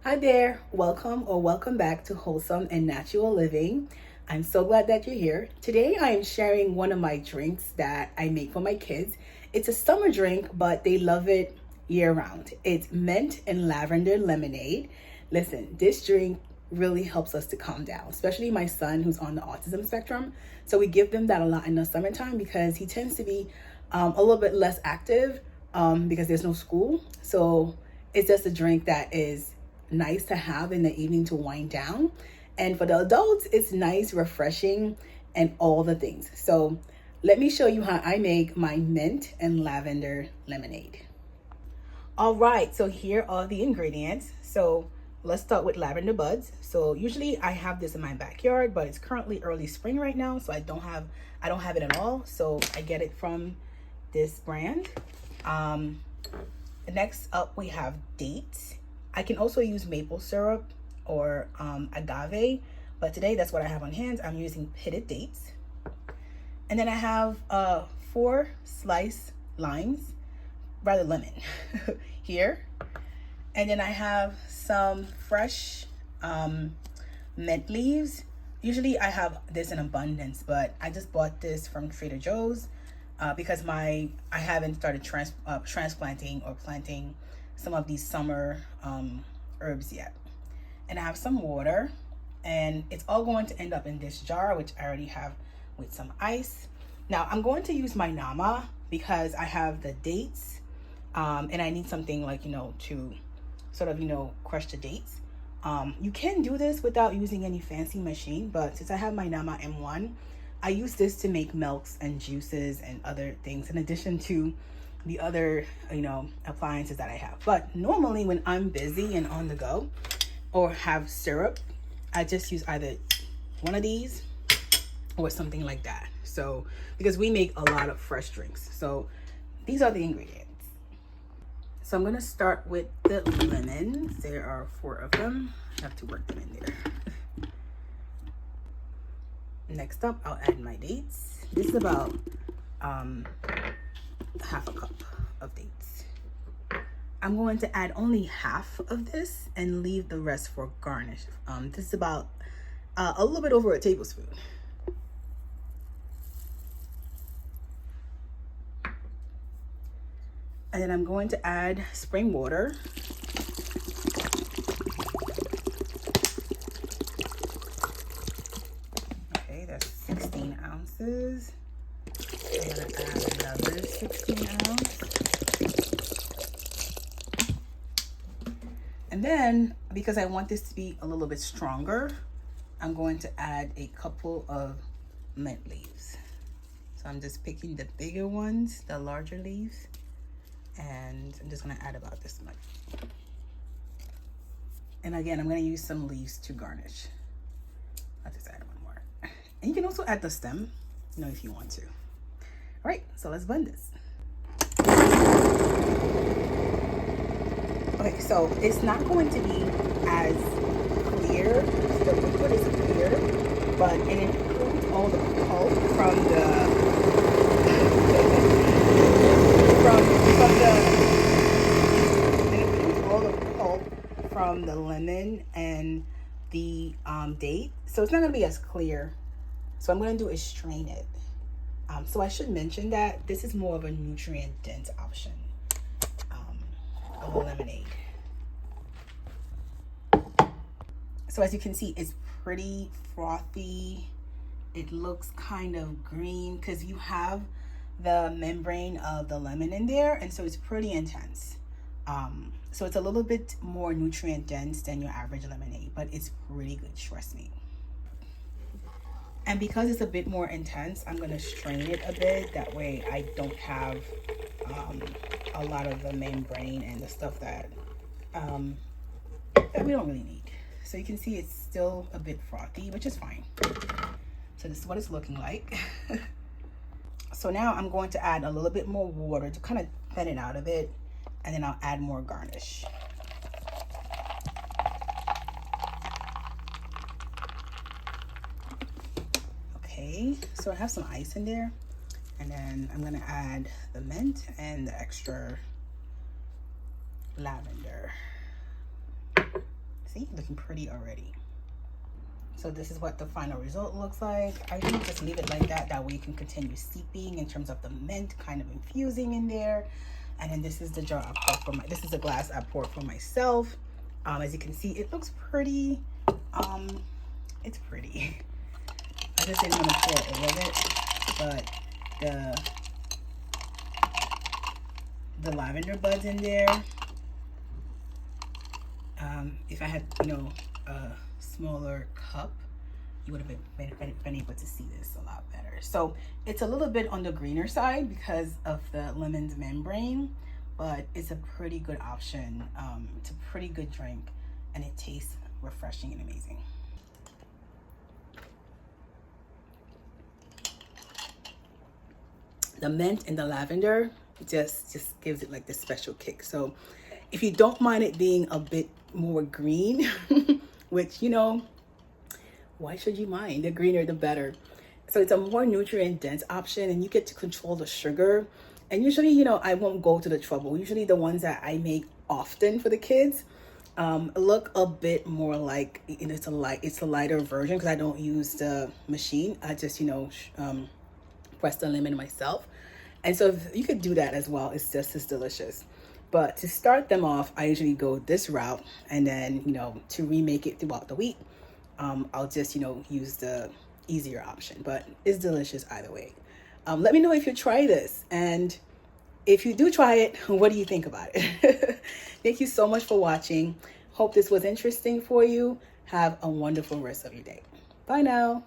Hi there, welcome or welcome back to Wholesome and Natural Living. I'm so glad that you're here. Today I am sharing one of my drinks that I make for my kids. It's a summer drink, but they love it year round. It's mint and lavender lemonade. Listen, this drink really helps us to calm down, especially my son who's on the autism spectrum. So we give them that a lot in the summertime because he tends to be a little bit less active because there's no school. So it's just a drink that is nice to have in the evening to wind down. And for the adults, it's nice, refreshing, and all the things. So let me show you how I make my mint and lavender lemonade. All right, so here are the ingredients. So let's start with lavender buds. So usually I have this in my backyard, but it's currently early spring right now, so I don't have it at all. So I get it from this brand. Next up we have dates. I can also use maple syrup or agave, but today that's what I have on hand. I'm using pitted dates. And then I have 4 sliced limes, rather lemon here. And then I have some fresh mint leaves. Usually I have this in abundance, but I just bought this from Trader Joe's because I haven't started transplanting or planting some of these summer herbs yet. And I have some water, and it's all going to end up in this jar, which I already have with some ice. Now I'm going to use my Nama because I have the dates and I need something like, to sort of, crush the dates. You can do this without using any fancy machine, but since I have my Nama M1, I use this to make milks and juices and other things in addition to the other, appliances that I have. But normally when I'm busy and on the go or have syrup, I just use either one of these or something like that. So, because we make a lot of fresh drinks. So these are the ingredients. So I'm gonna start with the lemons. There are 4 of them. I have to work them in there. Next up, I'll add my dates. This is about half a cup of dates. I'm going to add only half of this and leave the rest for garnish. This is about a little bit over a tablespoon. And then I'm going to add spring water. Okay, that's 16 ounces. I'm gonna add another 16 ounce. And then, because I want this to be a little bit stronger, I'm going to add a couple of mint leaves. So I'm just picking the bigger ones, the larger leaves, and I'm just gonna add about this much. And again, I'm gonna use some leaves to garnish. I'll just add one more. And you can also add the stem, if you want to. All right, so let's blend this. Okay, so it's not going to be as clear. The liquid is clear, but it includes all the pulp from the lemon and the date. So it's not going to be as clear. So I'm going to do is strain it. So I should mention that this is more of a nutrient dense option of a lemonade. So as you can see, it's pretty frothy. It looks kind of green because you have the membrane of the lemon in there, and so it's pretty intense. So it's a little bit more nutrient dense than your average lemonade, but it's pretty good, trust me. And because it's a bit more intense, I'm gonna strain it a bit. That way I don't have a lot of the membrane and the stuff that we don't really need. So you can see it's still a bit frothy, which is fine. So this is what it's looking like. So now I'm going to add a little bit more water to kind of thin it out a bit, and then I'll add more garnish. Okay, so I have some ice in there, and then I'm gonna add the mint and the extra lavender. See, looking pretty already. So this is what the final result looks like. I think just leave it like that. That way you can continue steeping in terms of the mint kind of infusing in there. And then this is the jar I poured for this is the glass I poured for myself. As you can see, it looks pretty. It's pretty. I just didn't want to pour all of it, but the lavender buds in there. If I had, a smaller cup, you would have been able to see this a lot better. So it's a little bit on the greener side because of the lemon's membrane, but it's a pretty good option. It's a pretty good drink, and it tastes refreshing and amazing. The mint and the lavender just gives it like this special kick. So if you don't mind it being a bit more green, which, why should you mind? The greener, the better. So it's a more nutrient dense option, and you get to control the sugar. And usually, I won't go to the trouble. Usually the ones that I make often for the kids look a bit more like, it's a lighter version because I don't use the machine. I just, press the lemon myself. And so if you could do that as well. It's just as delicious. But to start them off, I usually go this route, and then, to remake it throughout the week, I'll just, use the easier option, but it's delicious either way. Let me know if you try this, and if you do try it, what do you think about it? Thank you so much for watching. Hope this was interesting for you. Have a wonderful rest of your day. Bye now.